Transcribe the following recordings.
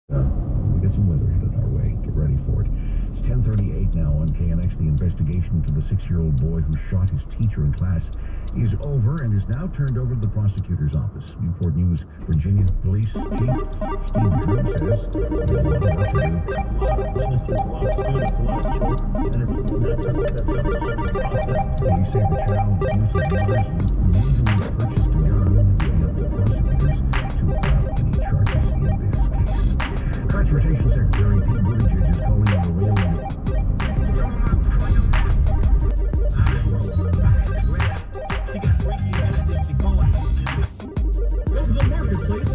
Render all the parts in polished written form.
We get some weather headed our way. Get ready for it. It's 10:38 now on KNX. The investigation into the 6-year-old boy who shot his teacher in class is over and is now turned over to the prosecutor's office. Newport News, Virginia Police Chief Steve Drew says they have a lot of work to do. A lot of witnesses, a lot of students, a lot of children, interviewed, and that took a long process. Police say the child used his mother's legally purchased gun weighing up the prosecutors to any charges in this case. Transportation Secretary Pete Buttigieg is calling on the railing. She got freaky and I think she going. Go to the marketplace.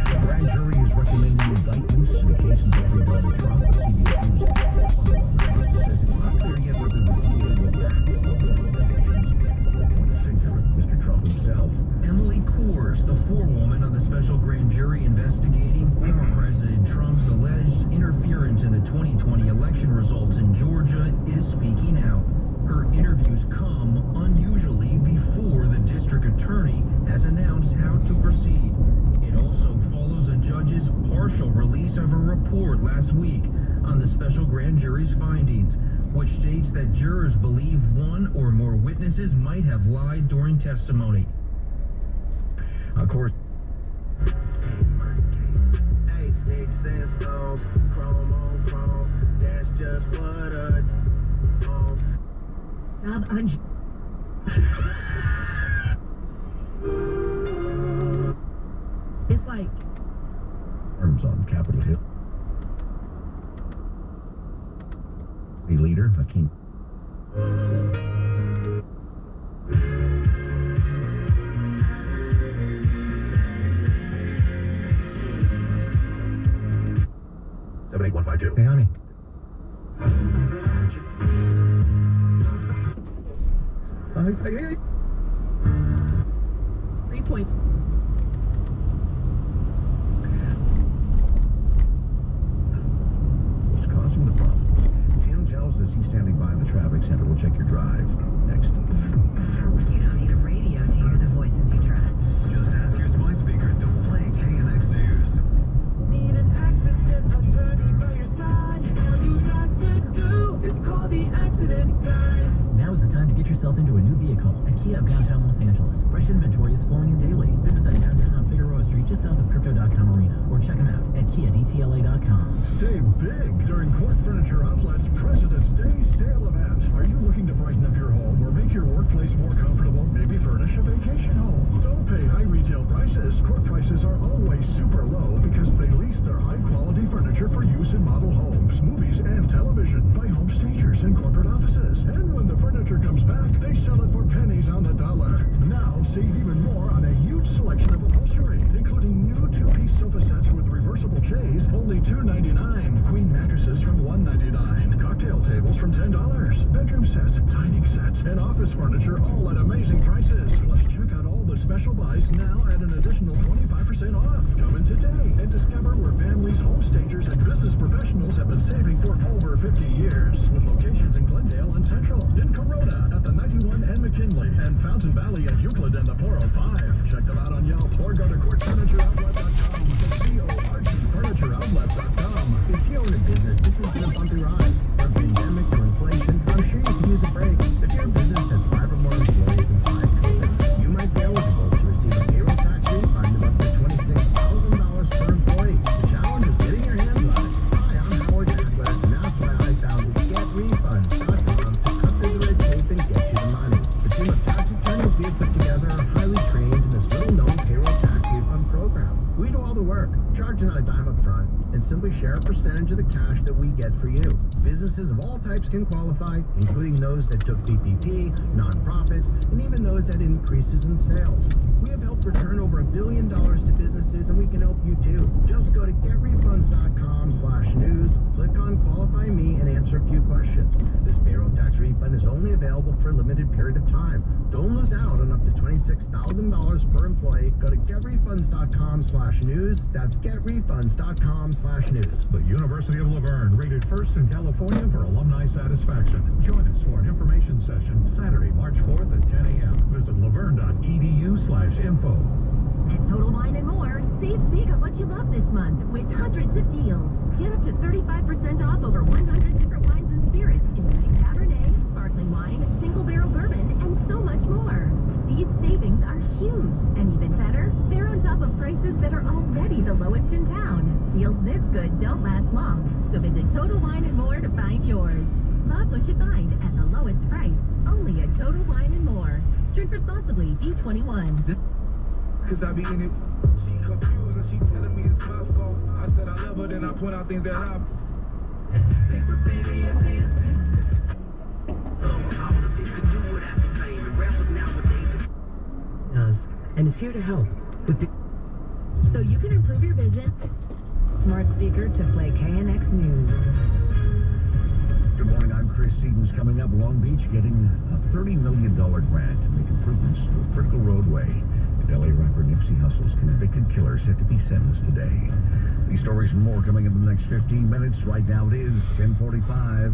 The grand jury is recommending indictments in the case of Blvd Trump, but CBS News says it's not clear yet whether the DA will back all the recommendations or point a finger at Mr. Trump himself. Emily Coors, the forewoman on the special grand jury investigating former President Trump's alleged interference in the 2020 election results in Georgia, is speaking out. Her interviews come unusually before the district attorney has announced how to proceed. It also follows a judge's partial release of a report last week on the special grand jury's findings, which states that jurors believe one or more witnesses might have lied during testimony. Of course, Hey, sticks and stones, chrome on chrome, that's just what a It's like arms on Capitol Hill. The leader, Hakeem. 78152. Hey, honey. Hey. 3 point. What's causing the problems? Tim tells us he's standing by the traffic center. We'll check your drive next. You don't need a radio to hear the voices you trust. Just ask your smart speaker to play KNX News. Need an accident attorney by your side. All you got to do is call the accident guys. Now is the time to get yourself into a new vehicle at Kia of downtown Los Angeles. Fresh inventory is flowing in daily. Visit them downtown on Figueroa Street just south of Crypto.com Arena, or check them out at KiaDTLA.com. Save big during Court Furniture Outlet's President's Day sale event. Are you looking to brighten up your home or make your workplace more comfortable? Maybe furnish a vacation home. Don't pay high retail prices. Court prices are always super low because they lease their high-quality furniture for use in model homes, movies, and television by home stagers and corporate offices. And when the furniture comes back, they sell it for pennies on the dollar. Now, save even more on a huge selection of upholstery, including new 2-piece sofa sets with reversible chaise, only $2.99. Queen mattresses from $1.99. Cocktail tables from $10. Bedroom sets, dining sets, and office furniture, all at amazing prices. Plus, check out all the special buys now at an additional 25% off. Come in today and discover where families, home stagers, and business professionals have been saving for over 50 years. With locations in Glendale and Central, in Corona at the 91 and McKinley, and Fountain Valley at Euclid and the 405. Check them out on Yelp or go to courtfurnitureoutlet.com. That's CORT-furnitureoutlet.com. If you own a business, this has been a bumpy ride. From pandemic to inflation, I'm sure you could use a break. If your business has 5 or more employees since COVID, you might be eligible to receive a payroll tax refund of up to $26,000 per employee. The challenge is getting your hands on it. Hi, I'm Howard Eckler, and that's why I founded GetRefunds.com to cut through the red tape and get you the money. The team of tax attorneys we have put together are highly trained in this little-known payroll tax refund program. We do all the work, charging not a dime up front, and simply share a percentage of the cash that we get for you. Businesses of all types can qualify, including those that took PPP, nonprofits, and even those that had increases in sales. We have helped return over $1 billion to businesses, and we can help you too. Just go to getrefunds.com/news, click on Qualify Me, and answer a few questions. This payroll tax refund is only available for a limited period of time. Don't lose out on up to $26,000 per employee. Go to getrefunds.com/news. That's getrefunds.com/news. The University of Laverne, rated first in California for alumni satisfaction. Join us for an information session Saturday, March 4th at 10 a.m. Visit what you love this month with hundreds of deals. Get up to 35% off over 100 different wines and spirits, including Cabernet, sparkling wine, single barrel bourbon, and so much more. These savings are huge, and even better, they're on top of prices that are already the lowest in town. Deals this good don't last long, so visit Total Wine & More to find yours. Love what you find at the lowest price, only at Total Wine & More. Drink responsibly, D21. Cause I be in it. She confused and she telling me it's my fault. I said I love her, then I point out things that I. Paper baby and being all of it could do without the fame. And rappers nowadays Does, and is here to help with the. So you can improve your vision. Smart speaker to play KNX News. Good morning, I'm Chris Sedens. Coming up, Long Beach getting a $30 million grant to make improvements to a critical roadway. And LA rapper Nipsey Hussle's convicted killer set to be sentenced today. These stories and more coming up in the next 15 minutes. Right now it is 10:45.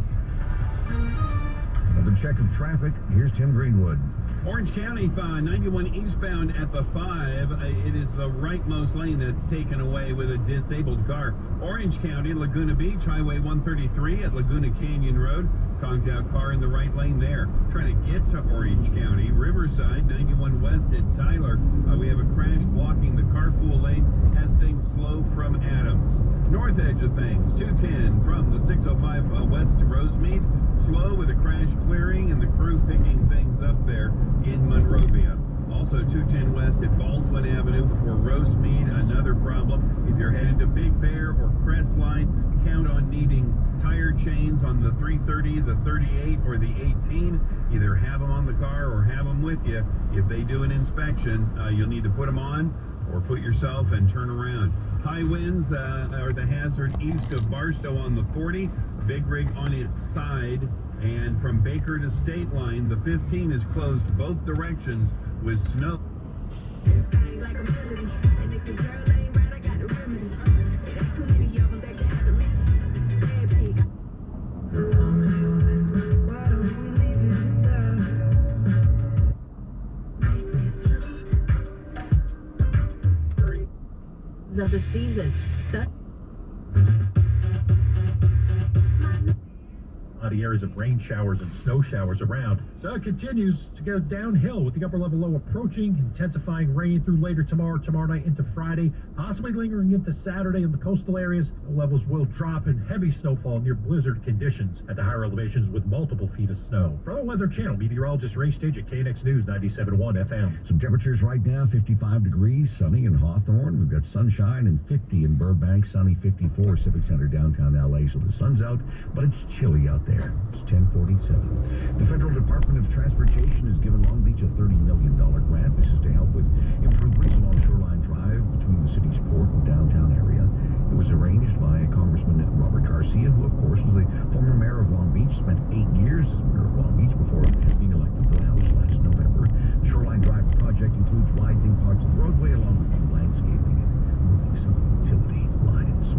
Another check of traffic. Here's Tim Greenwood. Orange County 91 eastbound at the 5. It is the rightmost lane that's taken away with a disabled car. Orange County, Laguna Beach, Highway 133 at Laguna Canyon Road. Conked out car in the right lane there. Trying to get to Orange County. Riverside, 91 west at Tyler. We have a crash blocking the carpool lane as things slow from Adams. North edge of things, 210 from the 605 west to Rosemead. Slow with a crash clearing and the crew picking things up there in Monrovia. Also 210 west at Baldwin Avenue before Rosemead, another problem. If you're headed to Big Bear or Crestline, count on needing tire chains on the 330, the 38, or the 18. Either have them on the car or have them with you. If they do an inspection, you'll need to put them on or put yourself and turn around. High winds are the hazard east of Barstow on the 40. Big rig on its side. And from Baker to State Line, the 15 is closed both directions with snow. Of the season. The areas of rain showers and snow showers around. So it continues to go downhill with the upper level low approaching, intensifying rain through later tomorrow night into Friday, possibly lingering into Saturday in the coastal areas. The levels will drop and heavy snowfall near blizzard conditions at the higher elevations with multiple feet of snow. For the Weather Channel, meteorologist Ray Stage at KNX News 97.1 FM. Some temperatures right now, 55 degrees, sunny in Hawthorne. We've got sunshine and 50 in Burbank, sunny 54, Civic Center, downtown LA. So the sun's out, but it's chilly out there. It's 10:47. The Federal Department of Transportation has given Long Beach a $30 million grant. This is to help with improvements along Shoreline Drive between the city's port and downtown area. It was arranged by Congressman Robert Garcia, who of course was the former mayor of Long Beach, spent 8 years as mayor of Long Beach before being elected to the House last November. The Shoreline Drive project includes widening parts of the roadway along with new landscaping and moving some utility lines.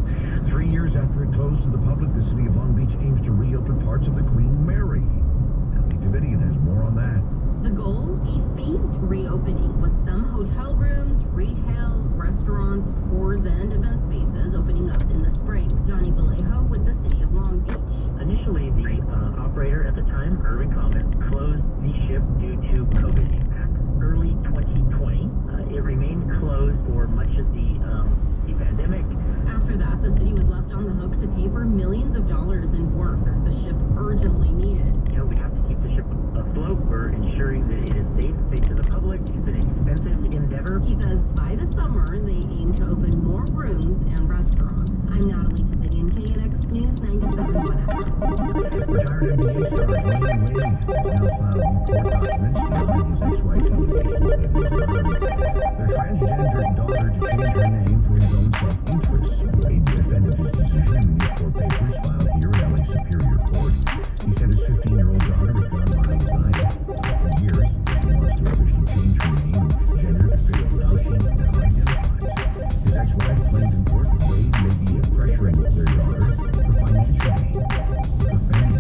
3 years after it closed to the public, the city of Long Beach aims to reopen parts of the Queen Mary. Natalie Davidian has more on that. The goal, a phased reopening with some hotel rooms, retail, restaurants, tours, and event spaces opening up in the spring. Johnny Vallejo with the city of Long Beach. Initially, the operator at the time, Irving Comet, closed the ship due to COVID impact. Early 2020, it remained closed for much of the pandemic. After that, the city was left on the hook to pay for millions of dollars in work the ship urgently needed. You know, we have to keep the ship afloat. We're ensuring that it is safe to the public. It's an expensive endeavor. He says by the summer, they aim to open more rooms and restaurants. I'm Natalie Davidian, KNX News 97.1 FM. Retired NBA star Dwayne Wade has now filed new court documents denying his ex-wife's allegations that he was violating their transgender daughter to change her name for his own self-interest. Wade defended his decision in the court papers filed here at LA Superior Court. He said his 15-year-old daughter had gone by his side for years. He wants to officially change her name and gender to fit how she now identifies. His ex-wife claimed in court that Wade may be pressuring their daughter for financial gain. For fame.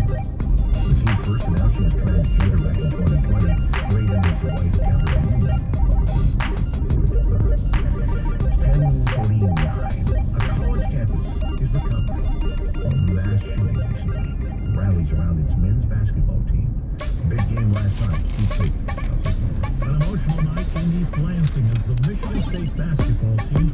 When she first announced she was transgender back in 2020, Wade and his wife gathered a union. time. Be safe. An emotional night in East Lansing as the Michigan State basketball team